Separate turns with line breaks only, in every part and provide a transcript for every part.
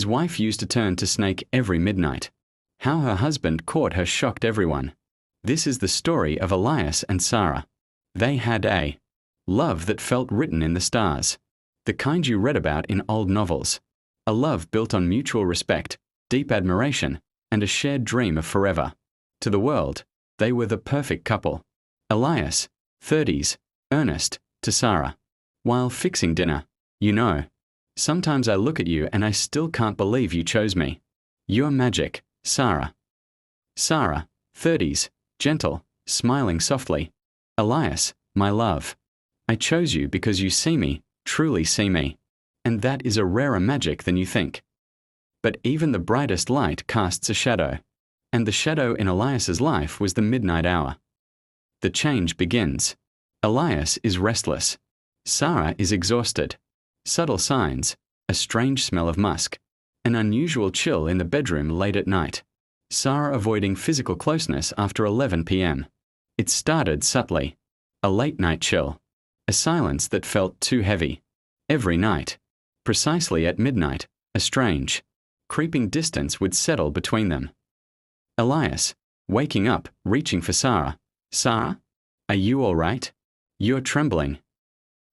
His wife used to turn to snake every midnight. How her husband caught her shocked everyone. This is the story of Elias and Sara. They had a love that felt written in the stars. The kind you read about in old novels. A love built on mutual respect, deep admiration, and a shared dream of forever. To the world, they were the perfect couple. Elias, 30s, earnest, to Sara. While fixing dinner, you know. Sometimes I look at you and I still can't believe you chose me. You're magic, Sara. Sara, 30s, gentle, smiling softly. Elias, my love. I chose you because you see me, truly see me. And that is a rarer magic than you think. But even the brightest light casts a shadow. And the shadow in Elias's life was the midnight hour. The change begins. Elias is restless. Sara is exhausted. Subtle signs, a strange smell of musk, an unusual chill in the bedroom late at night. Sara avoiding physical closeness after 11 p.m. It started subtly. A late-night chill. A silence that felt too heavy. Every night. Precisely at midnight, a strange, creeping distance would settle between them. Elias, waking up, reaching for Sara. Sara? Are you all right? You're trembling.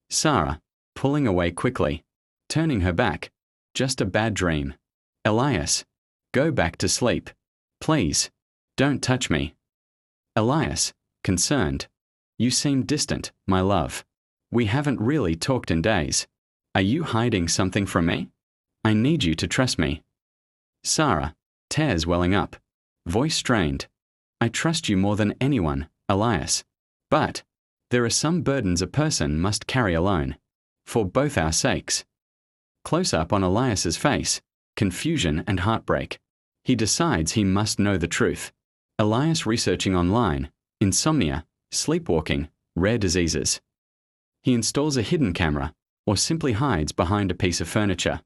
Sara, pulling away quickly, turning her back. Just a bad dream. Elias, go back to sleep. Please, don't touch me. Elias, concerned. You seem distant, my love. We haven't really talked in days. Are you hiding something from me? I need you to trust me. Sara, tears welling up. Voice strained. I trust you more than anyone, Elias. But there are some burdens a person must carry alone. For both our sakes. Close up on Elias's face, confusion and heartbreak. He decides he must know the truth. Elias researching online, insomnia, sleepwalking, rare diseases. He installs a hidden camera, or simply hides behind a piece of furniture.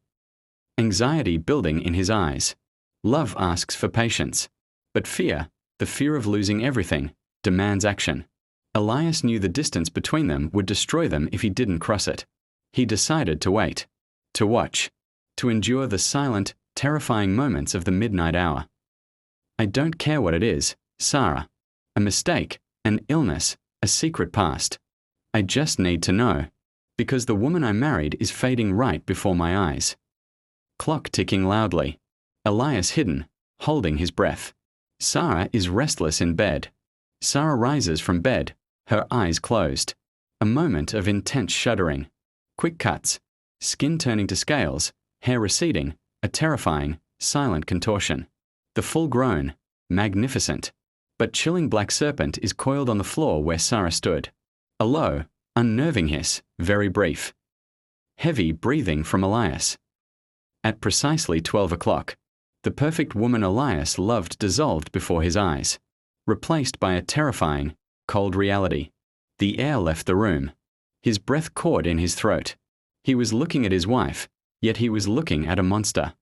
Anxiety building in his eyes. Love asks for patience. But fear, the fear of losing everything, demands action. Elias knew the distance between them would destroy them if he didn't cross it. He decided to wait. To watch. To endure the silent, terrifying moments of the midnight hour. I don't care what it is, Sara. A mistake, an illness, a secret past. I just need to know. Because the woman I married is fading right before my eyes. Clock ticking loudly. Elias hidden, holding his breath. Sara is restless in bed. Sara rises from bed, her eyes closed. A moment of intense shuddering. Quick cuts. Skin turning to scales, hair receding, a terrifying, silent contortion. The full-grown, magnificent, but chilling black serpent is coiled on the floor where Sara stood. A low, unnerving hiss, very brief. Heavy breathing from Elias. At precisely 12 o'clock, the perfect woman Elias loved dissolved before his eyes, replaced by a terrifying, cold reality. The air left the room. His breath caught in his throat. He was looking at his wife, yet he was looking at a monster.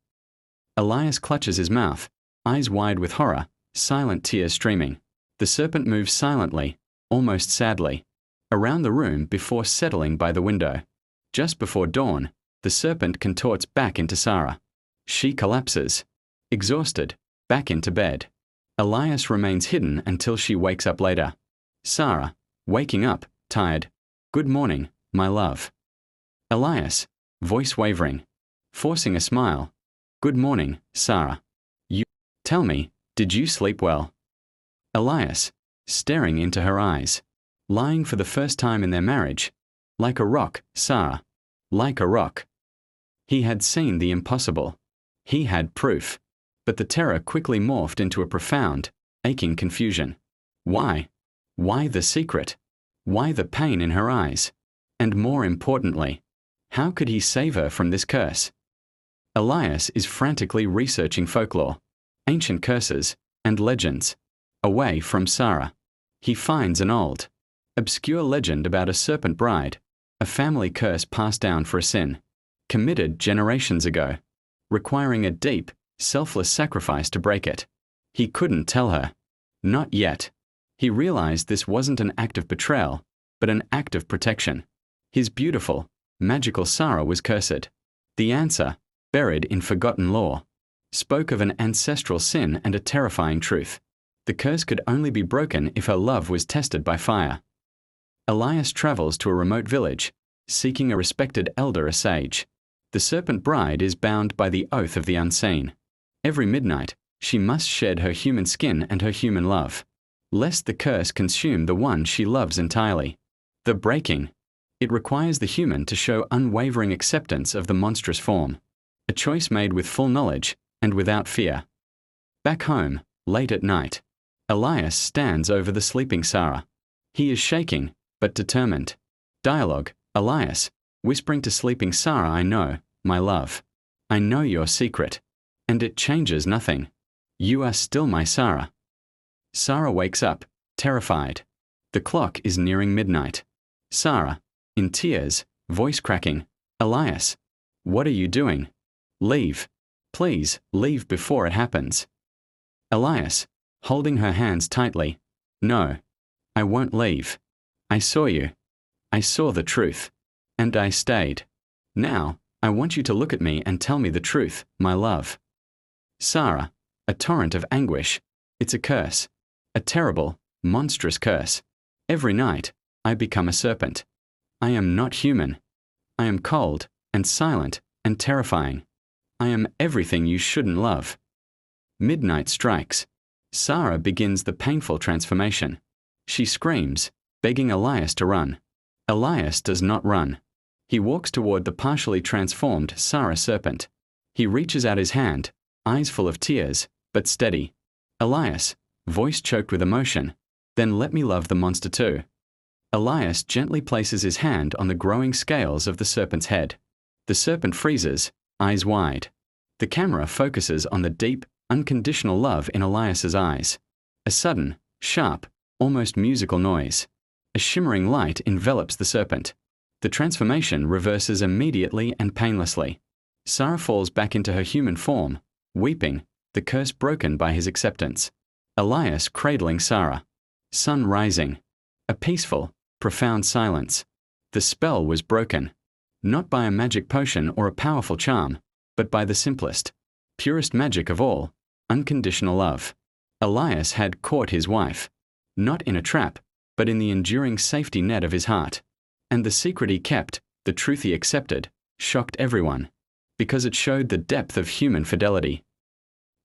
Elias clutches his mouth, eyes wide with horror, silent tears streaming. The serpent moves silently, almost sadly, around the room before settling by the window. Just before dawn, the serpent contorts back into Sara. She collapses, exhausted, back into bed. Elias remains hidden until she wakes up later. Sara, waking up, tired. Good morning, my love. Elias, voice wavering, forcing a smile. Good morning, Sara. Tell me, did you sleep well? Elias, staring into her eyes, lying for the first time in their marriage. Like a rock, Sara. Like a rock. He had seen the impossible. He had proof. But the terror quickly morphed into a profound, aching confusion. Why? Why the secret? Why the pain in her eyes? And more importantly, how could he save her from this curse? Elias is frantically researching folklore, ancient curses, and legends. Away from Sara, he finds an old, obscure legend about a serpent bride, a family curse passed down for a sin, committed generations ago, requiring a deep, selfless sacrifice to break it. He couldn't tell her. Not yet. He realized this wasn't an act of betrayal, but an act of protection. His beautiful, magical Sara was cursed. The answer, buried in forgotten lore, spoke of an ancestral sin and a terrifying truth. The curse could only be broken if her love was tested by fire. Elias travels to a remote village, seeking a respected elder, a sage. The serpent bride is bound by the oath of the unseen. Every midnight, she must shed her human skin and her human love, lest the curse consume the one she loves entirely. The breaking. It requires the human to show unwavering acceptance of the monstrous form, a choice made with full knowledge and without fear. Back home, late at night, Elias stands over the sleeping Sara. He is shaking, but determined. Dialogue. Elias, whispering to sleeping Sara, I know, my love. I know your secret. And it changes nothing. You are still my Sara. Sara wakes up, terrified. The clock is nearing midnight. Sara, in tears, voice cracking. Elias, what are you doing? Leave. Please, leave before it happens. Elias, holding her hands tightly. No. I won't leave. I saw you. I saw the truth. And I stayed. Now, I want you to look at me and tell me the truth, my love. Sara, a torrent of anguish. It's a curse. A terrible, monstrous curse. Every night, I become a serpent. I am not human. I am cold, and silent, and terrifying. I am everything you shouldn't love. Midnight strikes. Sara begins the painful transformation. She screams, begging Elias to run. Elias does not run. He walks toward the partially transformed Sara serpent. He reaches out his hand, eyes full of tears, but steady. Elias, voice choked with emotion, then let me love the monster too. Elias gently places his hand on the growing scales of the serpent's head. The serpent freezes, eyes wide. The camera focuses on the deep, unconditional love in Elias's eyes. A sudden, sharp, almost musical noise. A shimmering light envelops the serpent. The transformation reverses immediately and painlessly. Sara falls back into her human form, weeping, the curse broken by his acceptance. Elias cradling Sara. Sun rising. A peaceful, profound silence. The spell was broken. Not by a magic potion or a powerful charm, but by the simplest, purest magic of all, unconditional love. Elias had caught his wife, not in a trap, but in the enduring safety net of his heart. And the secret he kept, the truth he accepted, shocked everyone, because it showed the depth of human fidelity.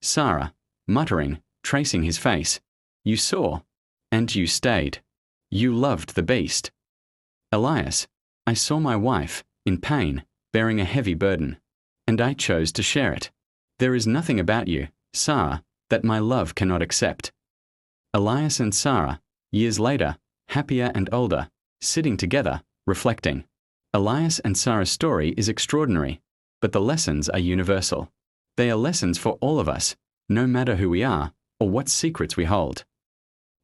Sara, muttering, tracing his face, you saw, and you stayed. You loved the beast. Elias, I saw my wife, in pain, bearing a heavy burden, and I chose to share it. There is nothing about you, Sara, that my love cannot accept. Elias and Sara, years later, happier and older, sitting together, reflecting. Elias and Sara's story is extraordinary, but the lessons are universal. They are lessons for all of us, no matter who we are or what secrets we hold.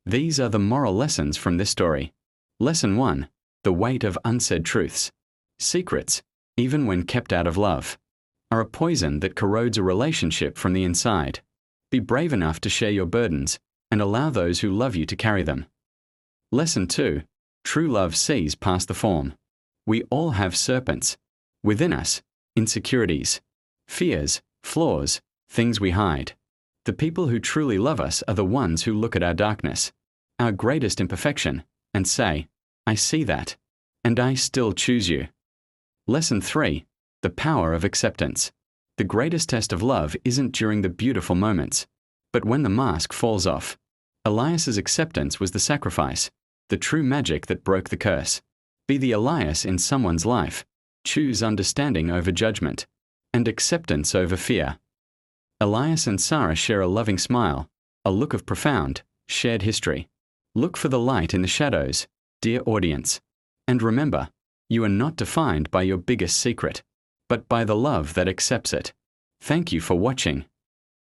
These are the moral lessons from this story. Lesson 1. The weight of unsaid truths. Secrets, even when kept out of love, are a poison that corrodes a relationship from the inside. Be brave enough to share your burdens and allow those who love you to carry them. Lesson 2. True love sees past the form. We all have serpents. Within us, insecurities, fears, flaws, things we hide. The people who truly love us are the ones who look at our darkness, our greatest imperfection, and say, I see that, and I still choose you. Lesson 3. The power of acceptance. The greatest test of love isn't during the beautiful moments, but when the mask falls off. Elias's acceptance was the sacrifice, the true magic that broke the curse. Be the Elias in someone's life. Choose understanding over judgment, and acceptance over fear. Elias and Sara share a loving smile, a look of profound, shared history. Look for the light in the shadows, dear audience. And remember, you are not defined by your biggest secret, but by the love that accepts it. Thank you for watching.